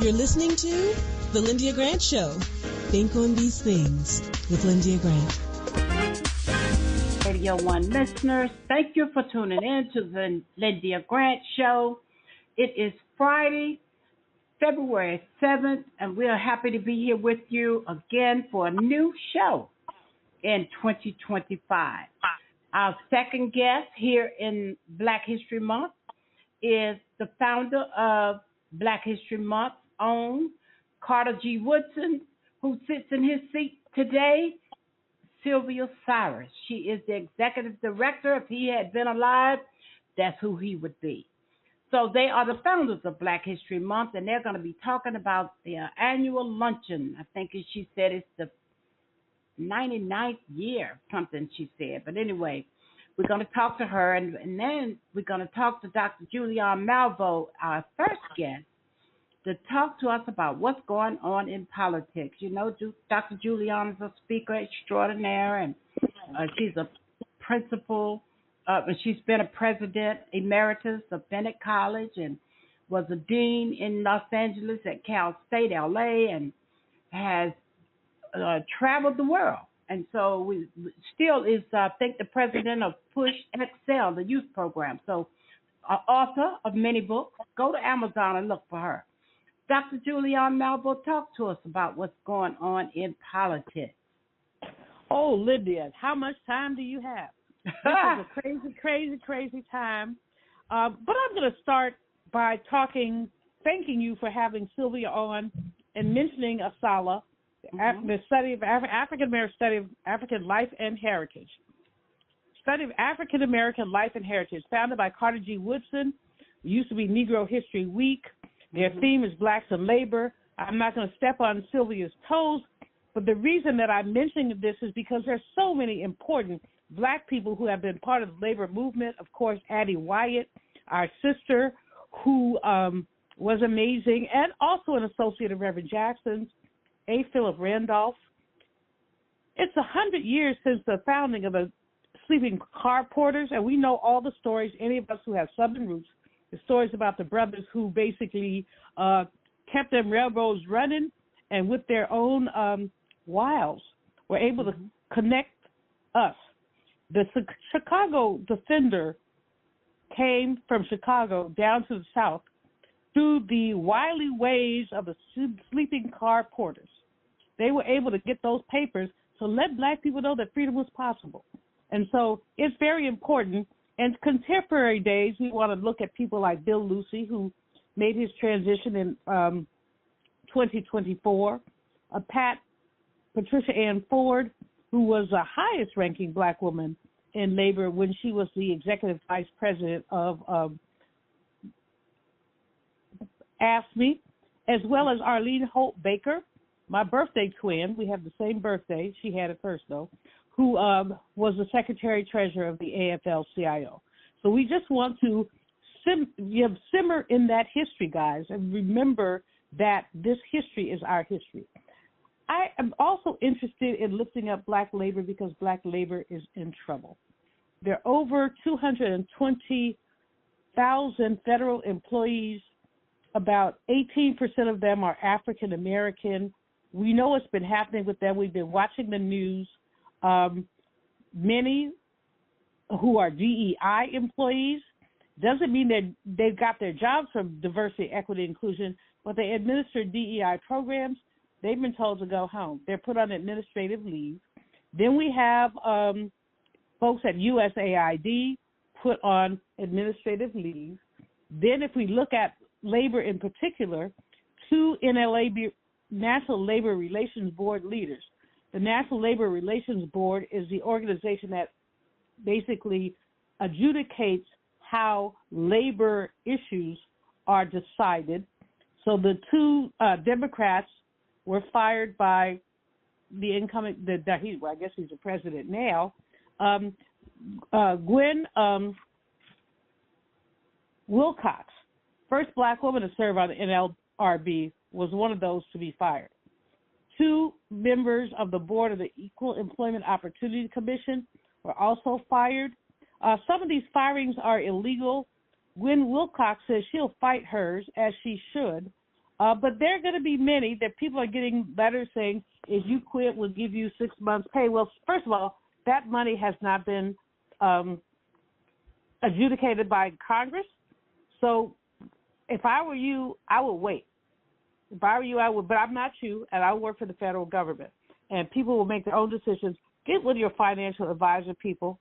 You're listening to The Lyndia Grant Show. Think on these things with Lyndia Grant. Radio 1 listeners, thank you for tuning in to The Lyndia Grant Show. It is Friday, February 7th, and we are happy to be here with you again for a new show in 2025. Our second guest here in Black History Month is the founder of Black History Month's own Carter G. Woodson, who sits in his seat today, Sylvia Cyrus. She is the executive director. If he had been alive, that's who he would be. So they are the founders of Black History Month, and they're going to be talking about their annual luncheon. I think she said it's the 99th year, something she said. But anyway, we're going to talk to her, and then we're going to talk to Dr. Julianne Malveaux, our first guest, to talk to us about what's going on in politics. You know, Dr. Julianne is a speaker extraordinaire, and she's a principal. She's been a president emeritus of Bennett College and was a dean in Los Angeles at Cal State, LA, and has traveled the world. And so we still is, I think, the president of Push Excel, the youth program. So author of many books. Go to Amazon and look for her. Dr. Julianne Malveaux, talk to us about what's going on in politics. Oh, Lyndia, how much time do you have? This is a crazy time. But I'm going to start by thanking you for having Sylvia on and mentioning ASALH, the study of African-American study of African life and heritage. Study of African American life and heritage, founded by Carter G. Woodson. It used to be Negro History Week. Their theme is Blacks and Labor. I'm not going to step on Sylvia's toes, but the reason that I'm mentioning this is because there's so many important Black people who have been part of the labor movement. Of course, Addie Wyatt, our sister, who was amazing, and also an associate of Reverend Jackson's, A. Philip Randolph. It's 100 years since the founding of the sleeping car porters, and we know all the stories, any of us who have Southern roots, the stories about the brothers who basically kept them railroads running and with their own wiles were able to connect us. The Chicago Defender came from Chicago down to the South through the wily ways of the sleeping car porters. They were able to get those papers to let Black people know that freedom was possible. And so it's very important. In contemporary days, we want to look at people like Bill Lucy, who made his transition in 2024, Patricia Ann Ford, who was the highest-ranking Black woman in labor when she was the executive vice president of AFSCME, as well as Arlene Holt Baker, my birthday twin. We have the same birthday. She had it first, though, who was the secretary-treasurer of the AFL-CIO. So we just want to simmer in that history, guys, and remember that this history is our history. I am also interested in lifting up Black labor because Black labor is in trouble. There are over 220,000 federal employees. About 18% of them are African American. We know what's been happening with them. We've been watching the news. Many who are DEI employees, doesn't mean that they've got their jobs from diversity, equity, inclusion, but they administer DEI programs. They've been told to go home. They're put on administrative leave. Then we have folks at USAID put on administrative leave. Then if we look at labor in particular, two NLA, National Labor Relations Board leaders. The National Labor Relations Board is the organization that basically adjudicates how labor issues are decided. So the two Democrats were fired by the incoming, I guess he's the president now, Gwen Wilcox, first Black woman to serve on the NLRB, was one of those to be fired. Two members of the board of the Equal Employment Opportunity Commission were also fired. Some of these firings are illegal. Gwen Wilcox says she'll fight hers, as she should. But there are going to be many that people are getting letters saying, if you quit, we'll give you 6 months pay. Well, first of all, that money has not been adjudicated by Congress. So if I were you, I would wait. If I were you, I would, but I'm not you, and I work for the federal government. And people will make their own decisions. Get with your financial advisor people.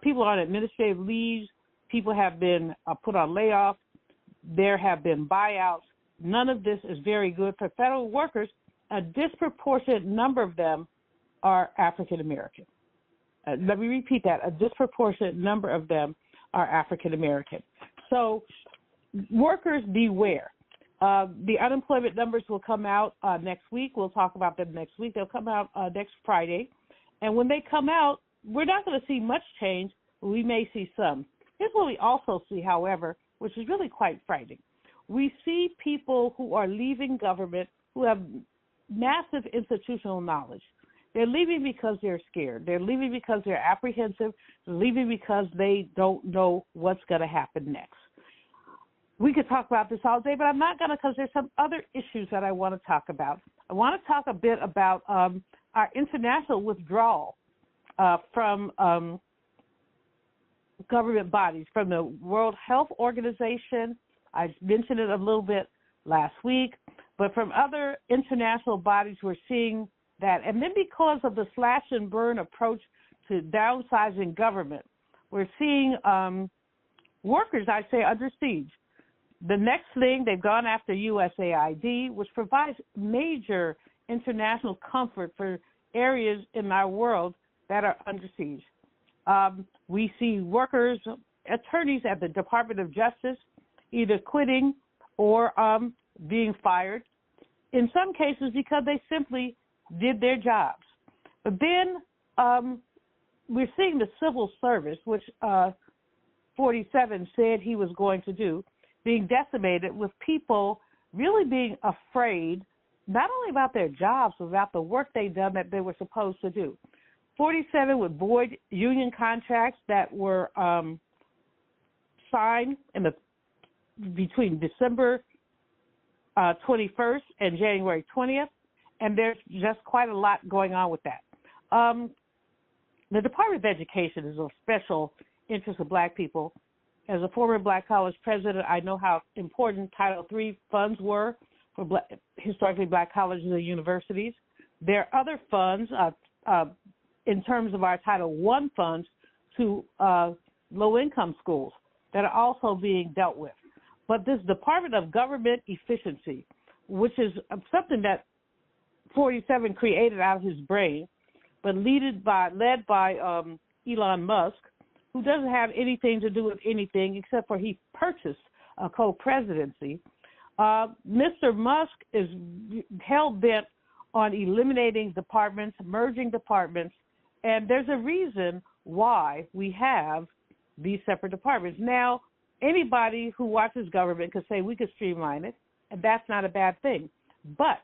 People are on administrative leaves. People have been put on layoff. There have been buyouts. None of this is very good for federal workers. A disproportionate number of them are African American. Let me repeat that. A disproportionate number of them are African American. So workers beware. The unemployment numbers will come out next week. We'll talk about them next week. They'll come out next Friday. And when they come out, we're not going to see much change. We may see some. Here's what we also see, however, which is really quite frightening. We see people who are leaving government who have massive institutional knowledge. They're leaving because they're scared. They're leaving because they're apprehensive. They're leaving because they don't know what's going to happen next. We could talk about this all day, but I'm not going to, because there's some other issues that I want to talk about. I want to talk a bit about our international withdrawal from government bodies, from the World Health Organization. I mentioned it a little bit last week, but from other international bodies, we're seeing that. And then because of the slash and burn approach to downsizing government, we're seeing workers, I say, under siege. The next thing, they've gone after USAID, which provides major international comfort for areas in our world that are under siege. We see workers, attorneys at the Department of Justice either quitting or being fired, in some cases because they simply did their jobs. But then we're seeing the civil service, which 47 said he was going to do, being decimated, with people really being afraid, not only about their jobs, but about the work they've done that they were supposed to do. 47 would void union contracts that were signed between December 21st and January 20th, and there's just quite a lot going on with that. The Department of Education is of special interest of black people. As a former black college president, I know how important Title III funds were for historically black colleges and universities. There are other funds in terms of our Title I funds to low-income schools that are also being dealt with. But this Department of Government Efficiency, which is something that 47 created out of his brain, but led by Elon Musk, who doesn't have anything to do with anything except for he purchased a co-presidency. Mr. Musk is hell-bent on eliminating departments, merging departments, and there's a reason why we have these separate departments. Now, anybody who watches government could say we could streamline it, and that's not a bad thing. But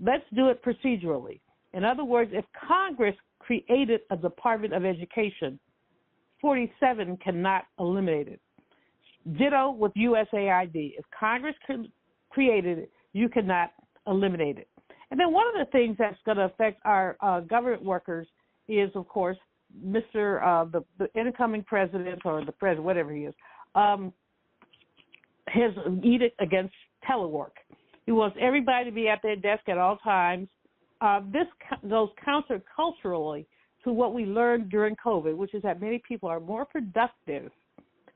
let's do it procedurally. In other words, if Congress created a Department of Education, 47 cannot eliminate it. Ditto with USAID. If Congress created it, you cannot eliminate it. And then one of the things that's going to affect our government workers is, of course, the incoming president, or the president, whatever he is, his edict against telework. He wants everybody to be at their desk at all times. This goes counterculturally to what we learned during COVID, which is that many people are more productive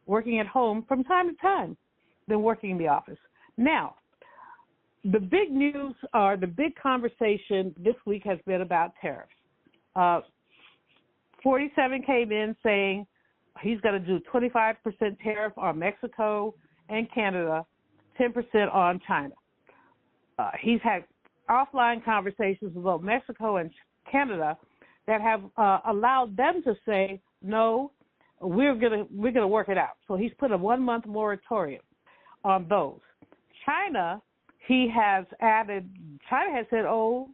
working at home from time to time than working in the office. Now, the big news, or the big conversation this week, has been about tariffs. 47 came in saying he's going to do 25% tariff on Mexico and Canada, 10% on China. He's had offline conversations with both Mexico and Canada that have allowed them to say, no, we're gonna work it out. So he's put a 1-month moratorium on those. China has said, oh,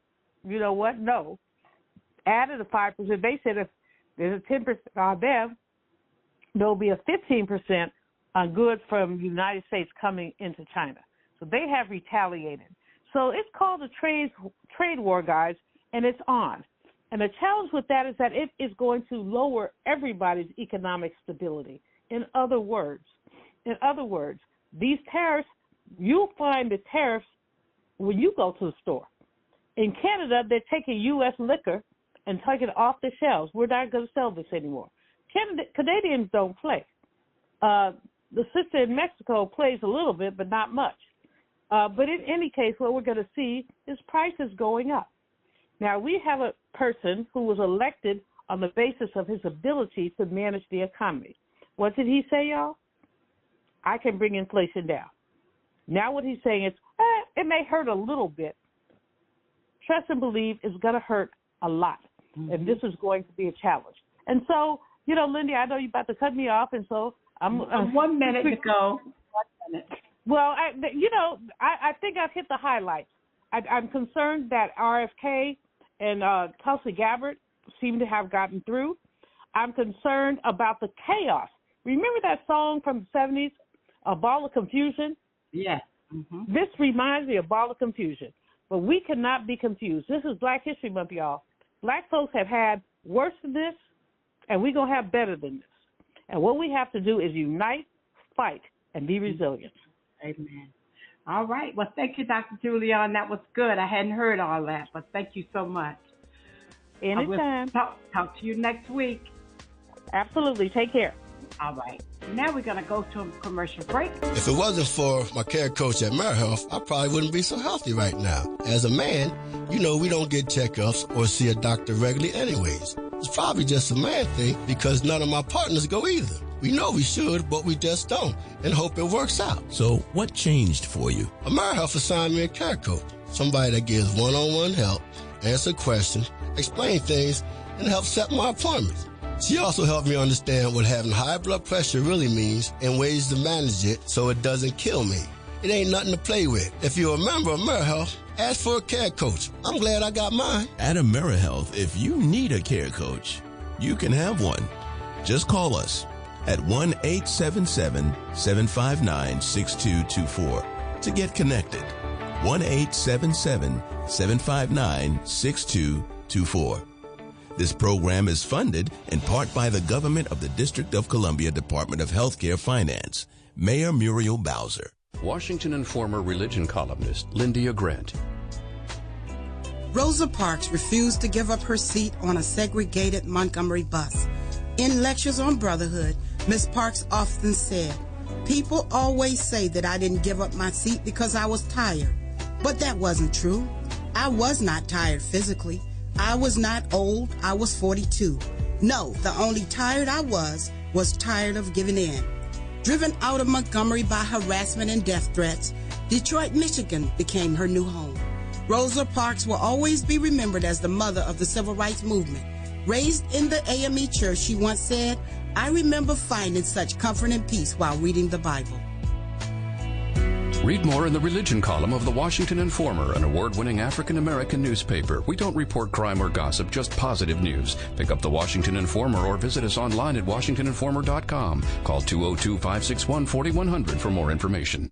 you know what? No. Added a 5%. They said if there's a 10% on them, there'll be a 15% on goods from the United States coming into China. So they have retaliated. So it's called a trade war, guys, and it's on. And the challenge with that is that it is going to lower everybody's economic stability. In other words, these tariffs, you'll find the tariffs when you go to the store. In Canada, they're taking U.S. liquor and taking it off the shelves. We're not going to sell this anymore. Canadians don't play. The sister in Mexico plays a little bit, but not much. But in any case, what we're going to see is prices going up. Now, we have a person who was elected on the basis of his ability to manage the economy. What did he say, y'all? I can bring inflation down. Now what he's saying is, it may hurt a little bit. Trust and believe it's going to hurt a lot. Mm-hmm. And this is going to be a challenge. And so, Lyndia, I know you're about to cut me off, and so I'm 1 minute to go. 1 minute. Well, I think I've hit the highlights. I'm concerned that RFK and Tulsi Gabbard seem to have gotten through. I'm concerned about the chaos. Remember that song from the 70s, A Ball of Confusion? Yes. Mm-hmm. This reminds me of A Ball of Confusion. But we cannot be confused. This is Black History Month, y'all. Black folks have had worse than this, and we're going to have better than this. And what we have to do is unite, fight, and be resilient. Amen. All right. Well, thank you, Dr. Julian. That was good. I hadn't heard all that, but thank you so much. Anytime. Talk to you next week. Absolutely. Take care. All right. Now we're going to go to a commercial break. If it wasn't for my care coach at AmeriHealth, I probably wouldn't be so healthy right now. As a man, we don't get checkups or see a doctor regularly anyways. It's probably just a man thing because none of my partners go either. We know we should, but we just don't, and hope it works out. So what changed for you? AmeriHealth assigned me a care coach, somebody that gives one-on-one help, answer questions, explain things, and help set my appointments. She also helped me understand what having high blood pressure really means and ways to manage it so it doesn't kill me. It ain't nothing to play with. If you're a member of AmeriHealth, ask for a care coach. I'm glad I got mine. At AmeriHealth, if you need a care coach, you can have one. Just call us at 1-877-759-6224 to get connected. 1-877-759-6224. This program is funded in part by the government of the District of Columbia Department of Healthcare Finance. Mayor Muriel Bowser. Washington Informer religion columnist Lyndia Grant. Rosa Parks refused to give up her seat on a segregated Montgomery bus. In lectures on brotherhood, Ms. Parks often said, "People always say that I didn't give up my seat because I was tired. But that wasn't true. I was not tired physically. I was not old. I was 42. No, the only tired I was tired of giving in." Driven out of Montgomery by harassment and death threats, Detroit, Michigan became her new home. Rosa Parks will always be remembered as the mother of the civil rights movement. Raised in the AME church, she once said, "I remember finding such comfort and peace while reading the Bible." Read more in the religion column of the Washington Informer, an award-winning African-American newspaper. We don't report crime or gossip, just positive news. Pick up the Washington Informer or visit us online at washingtoninformer.com. Call 202-561-4100 for more information.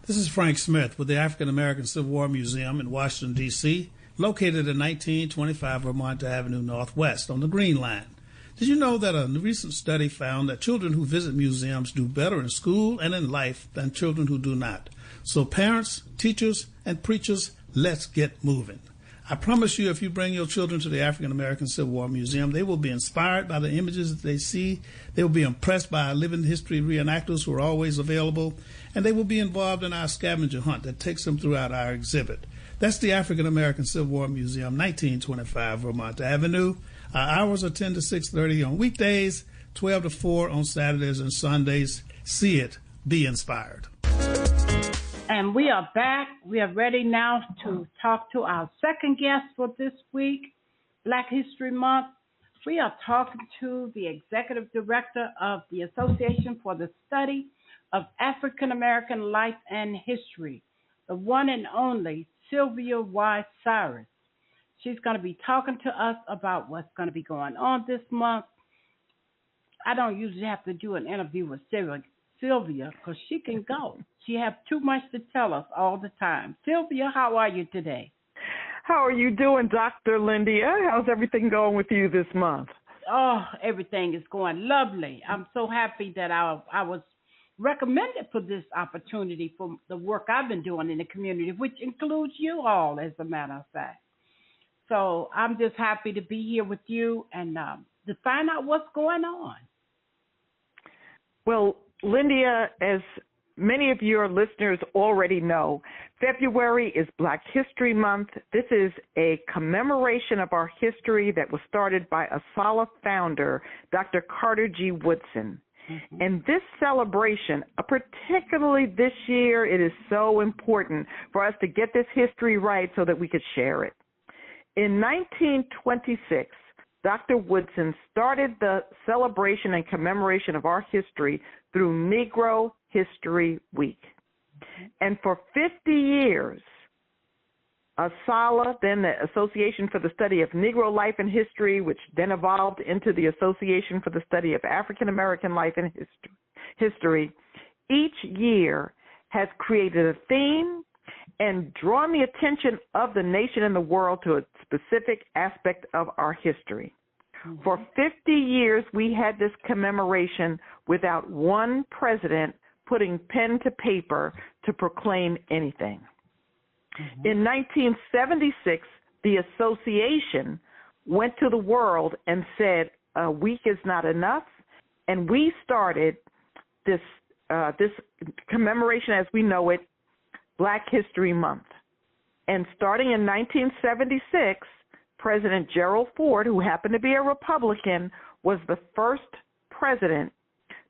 This is Frank Smith with the African American Civil War Museum in Washington, D.C., located at 1925 Vermont Avenue Northwest on the Green Line. Did you know that a recent study found that children who visit museums do better in school and in life than children who do not? So parents, teachers, and preachers, let's get moving. I promise you, if you bring your children to the African American Civil War Museum, they will be inspired by the images that they see. They will be impressed by our living history reenactors who are always available, and they will be involved in our scavenger hunt that takes them throughout our exhibit. That's the African American Civil War Museum, 1925 Vermont Avenue. Our hours are 10 to 6:30 on weekdays, 12 to 4 on Saturdays and Sundays. See it. Be inspired. And we are back. We are ready now to talk to our second guest for this week, Black History Month. We are talking to the Executive Director of the Association for the Study of African American Life and History, the one and only Sylvia Y. Cyrus. She's going to be talking to us about what's going to be going on this month. I don't usually have to do an interview with Sylvia because she can go. She have too much to tell us all the time. Sylvia, how are you today? How are you doing, Dr. Lyndia? How's everything going with you this month? Oh, everything is going lovely. I'm so happy that I was recommended for this opportunity for the work I've been doing in the community, which includes you all, as a matter of fact. So I'm just happy to be here with you and to find out what's going on. Well, Lyndia, as many of your listeners already know, February is Black History Month. This is a commemoration of our history that was started by ASALH founder, Dr. Carter G. Woodson. Mm-hmm. And this celebration, particularly this year, it is so important for us to get this history right so that we could share it. In 1926, Dr. Woodson started the celebration and commemoration of our history through Negro History Week. And for 50 years, ASALH, then the Association for the Study of Negro Life and History, which then evolved into the Association for the Study of African American Life and History, each year has created a theme and drawn the attention of the nation and the world to a specific aspect of our history. Mm-hmm. For 50 years, we had this commemoration without one president putting pen to paper to proclaim anything. Mm-hmm. In 1976, the association went to the world and said, a week is not enough, and we started this commemoration as we know it, Black History Month. And starting in 1976, President Gerald Ford, who happened to be a Republican, was the first president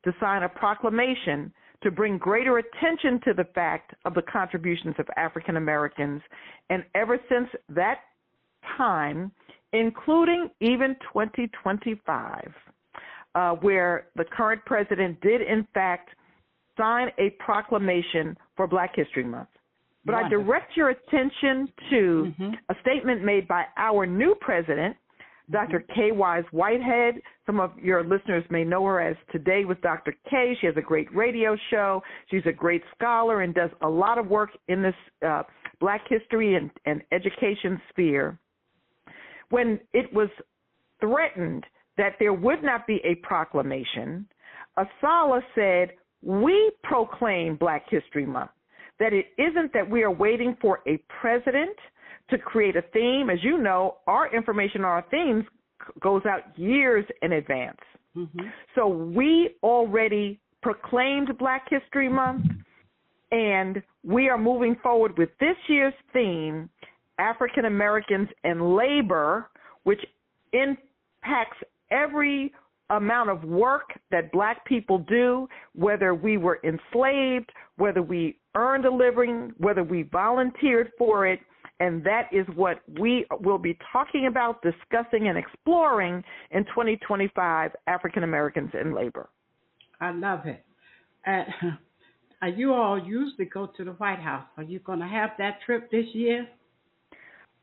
to sign a proclamation to bring greater attention to the fact of the contributions of African Americans. And ever since that time, including even 2025, where the current president did, in fact, sign a proclamation for Black History Month. But I direct your attention to a statement made by our new president, Dr. K. Wise Whitehead. Some of your listeners may know her as Today with Dr. K. She has a great radio show. She's a great scholar and does a lot of work in this Black history and education sphere. When it was threatened that there would not be a proclamation, ASALH said, we proclaim Black History Month, that it isn't that we are waiting for a president to create a theme. As you know, our information on our themes goes out years in advance. Mm-hmm. So we already proclaimed Black History Month, and we are moving forward with this year's theme, African Americans and Labor, which impacts every amount of work that Black people do, whether we were enslaved, whether we earned a living, whether we volunteered for it, and that is what we will be talking about, discussing, and exploring in 2025, African Americans in Labor. I love it. You all usually go to the White House. Are you going to have that trip this year?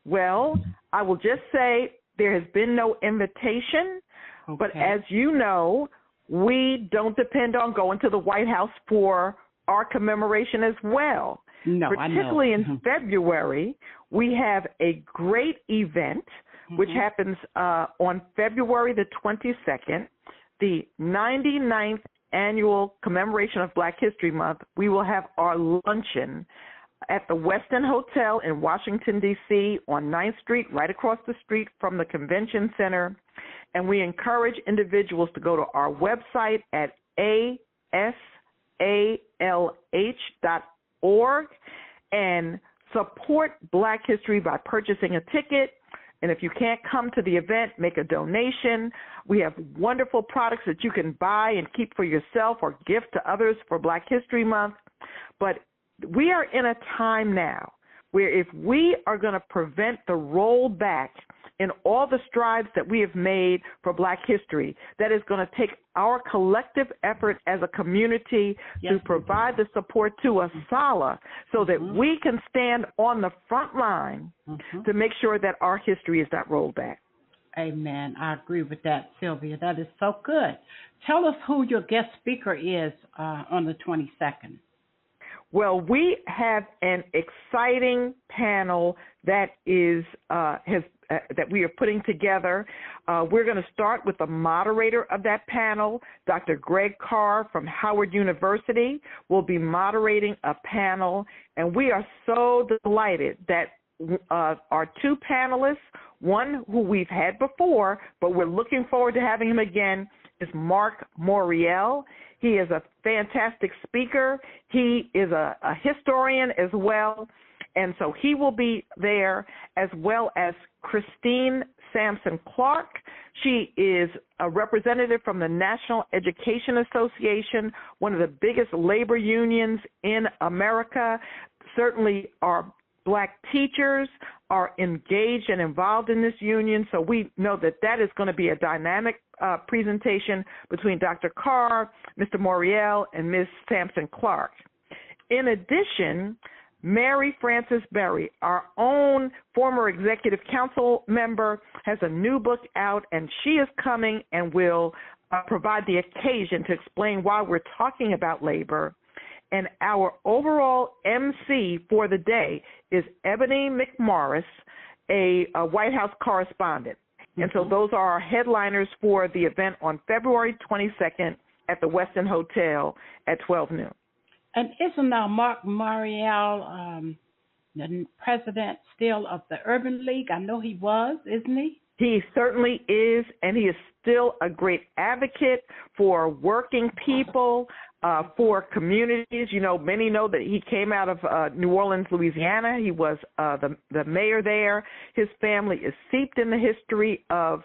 Well, I will just say there has been no invitation. Okay. But as you know, we don't depend on going to the White House for our commemoration as well. No, particularly I know. In February, we have a great event which happens on February the 22nd, the 99th annual commemoration of Black History Month. We will have our luncheon at the Westin Hotel in Washington, D.C. on 9th Street, right across the street from the Convention Center. And we encourage individuals to go to our website at asalh.org and support Black history by purchasing a ticket. And if you can't come to the event, make a donation. We have wonderful products that you can buy and keep for yourself or gift to others for Black History Month. But we are in a time now where if we are going to prevent the rollback in all the strides that we have made for Black history, that is going to take our collective effort as a community to provide the support to ASALH so that we can stand on the front line to make sure that our history is not rolled back. Amen. I agree with that, Sylvia. That is so good. Tell us who your guest speaker is on the 22nd. Well, we have an exciting panel that is that we are putting together. We're going to start with the moderator of that panel, Dr. Greg Carr from Howard University, will be moderating a panel, and we are so delighted that our two panelists, one who we've had before, but we're looking forward to having him again, is Mark Moriel. He is a fantastic speaker. He is a historian as well, and so he will be there, as well as Christine Sampson Clark. She is a representative from the National Education Association, one of the biggest labor unions in America. Certainly our Black teachers are engaged and involved in this union, so we know that that is going to be a dynamic presentation between Dr. Carr, Mr. Moriel, and Ms. Sampson Clark. In addition, Mary Frances Berry, our own former executive council member, has a new book out, and she is coming and will provide the occasion to explain why we're talking about labor. And our overall MC for the day is Ebony McMorris, a White House correspondent. And so those are our headliners for the event on February 22nd at the Westin Hotel at 12 noon. And isn't Mark Moriel the president still of the Urban League? I know he was, isn't he? He certainly is, and he is still a great advocate for working people, for communities. You know, many know that he came out of New Orleans, Louisiana. He was the mayor there. His family is steeped in the history of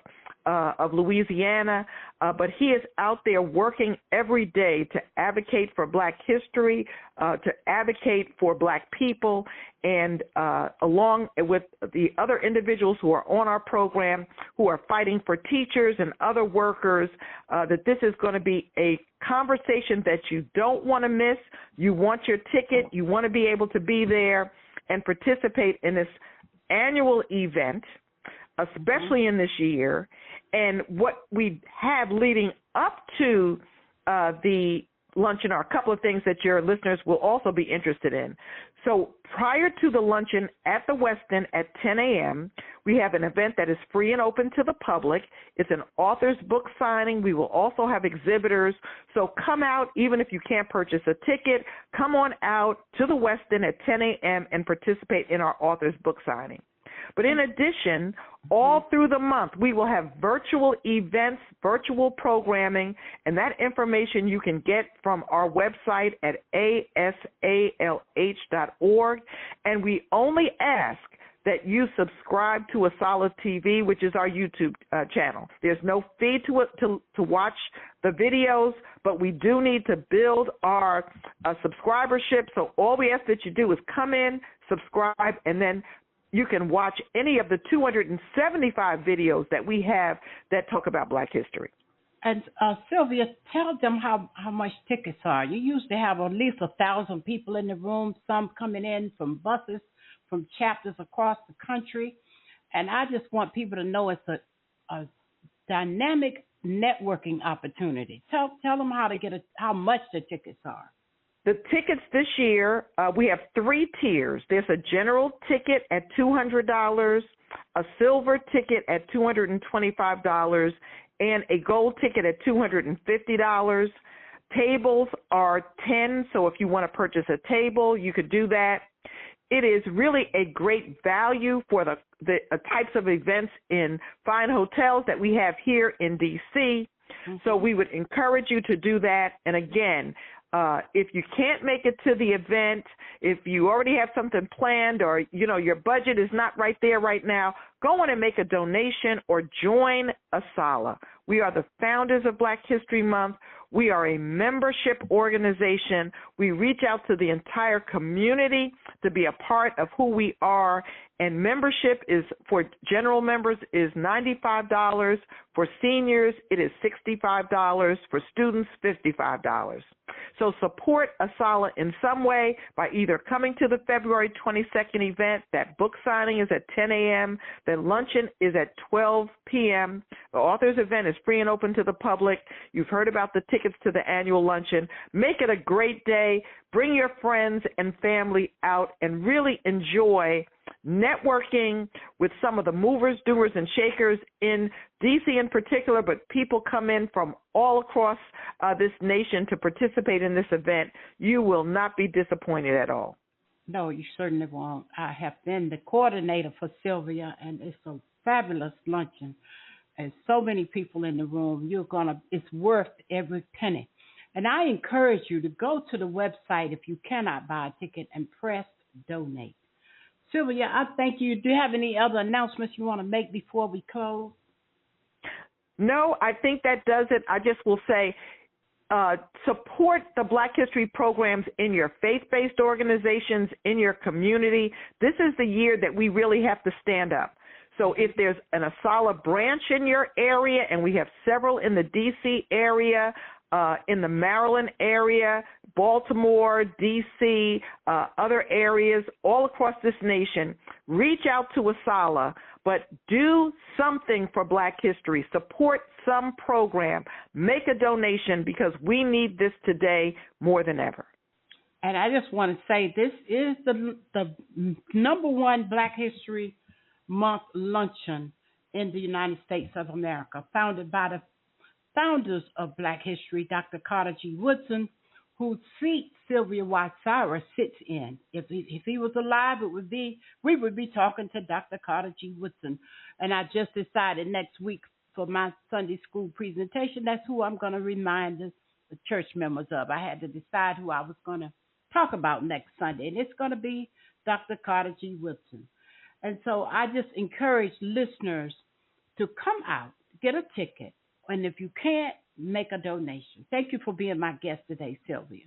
Louisiana, but he is out there working every day to advocate for Black history, to advocate for Black people, and along with the other individuals who are on our program who are fighting for teachers and other workers, that this is going to be a conversation that you don't want to miss. You want your ticket. You want to be able to be there and participate in this annual event, especially in this year. And what we have leading up to the luncheon are a couple of things that your listeners will also be interested in. So prior to the luncheon at the Westin at 10 a.m., we have an event that is free and open to the public. It's an author's book signing. We will also have exhibitors. So come out, even if you can't purchase a ticket, come on out to the Westin at 10 a.m. and participate in our author's book signing. But in addition, all through the month, we will have virtual events, virtual programming, and that information you can get from our website at asalh.org. And we only ask that you subscribe to A Solid TV, which is our YouTube channel. There's no fee to watch the videos, but we do need to build our subscribership. So all we ask that you do is come in, subscribe, and then you can watch any of the 275 videos that we have that talk about Black history. And Sylvia, tell them how much tickets are. You usually have at least 1,000 people in the room, some coming in from buses, from chapters across the country. And I just want people to know it's a dynamic networking opportunity. Tell them how much the tickets are. The tickets this year, we have 3 tiers. There's a general ticket at $200, a silver ticket at $225, and a gold ticket at $250. Tables are $10, so if you want to purchase a table, you could do that. It is really a great value for the types of events in fine hotels that we have here in D.C., so we would encourage you to do that. And again, if you can't make it to the event, if you already have something planned or, your budget is not right there right now, go on and make a donation or join ASALH. We are the founders of Black History Month. We are a membership organization. We reach out to the entire community to be a part of who we are. And membership is for general members is $95. For seniors, it is $65. For students, $55. So support ASALH in some way by either coming to the February 22nd event. That book signing is at 10 a.m. The luncheon is at 12 p.m. The author's event is free and open to the public. You've heard about the tickets to the annual luncheon. Make it a great day. Bring your friends and family out and really enjoy networking with some of the movers, doers, and shakers in D.C. in particular, but people come in from all across this nation to participate in this event. You will not be disappointed at all. No, you certainly won't. I have been the coordinator for Sylvia, and it's a fabulous luncheon. And so many people in the room, it's worth every penny. And I encourage you to go to the website if you cannot buy a ticket and press donate. Sylvia, I thank you. Do you have any other announcements you want to make before we close? No, I think that does it. I just will say support the Black History programs in your faith-based organizations, in your community. This is the year that we really have to stand up. So if there's an ASALH branch in your area, and we have several in the D.C. area, in the Maryland area, Baltimore, D.C., other areas all across this nation, reach out to ASALH, but do something for Black history. Support some program. Make a donation because we need this today more than ever. And I just want to say this is the number one Black History Month luncheon in the United States of America, founded by the founders of Black History, Dr. Carter G. Woodson, whose seat Sylvia Y. Cyrus sits in. If he was alive, we would be talking to Dr. Carter G. Woodson. And I just decided next week for my Sunday school presentation, that's who I'm going to remind the church members of. I had to decide who I was going to talk about next Sunday, and it's going to be Dr. Carter G. Woodson. And so I just encourage listeners to come out, get a ticket, and if you can't, make a donation. Thank you for being my guest today, Sylvia.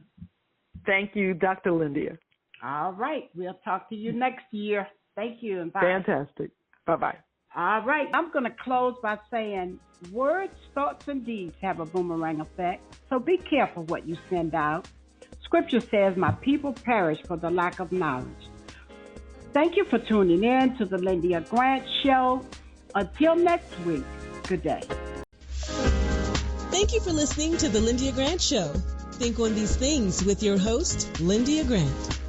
Thank you, Dr. Lyndia. All right. We'll talk to you next year. Thank you, and bye. Fantastic. Bye-bye. All right. I'm going to close by saying words, thoughts, and deeds have a boomerang effect, so be careful what you send out. Scripture says, my people perish for the lack of knowledge. Thank you for tuning in to the Lyndia Grant Show. Until next week, good day. Thank you for listening to the Lyndia Grant Show. Think on these things with your host, Lyndia Grant.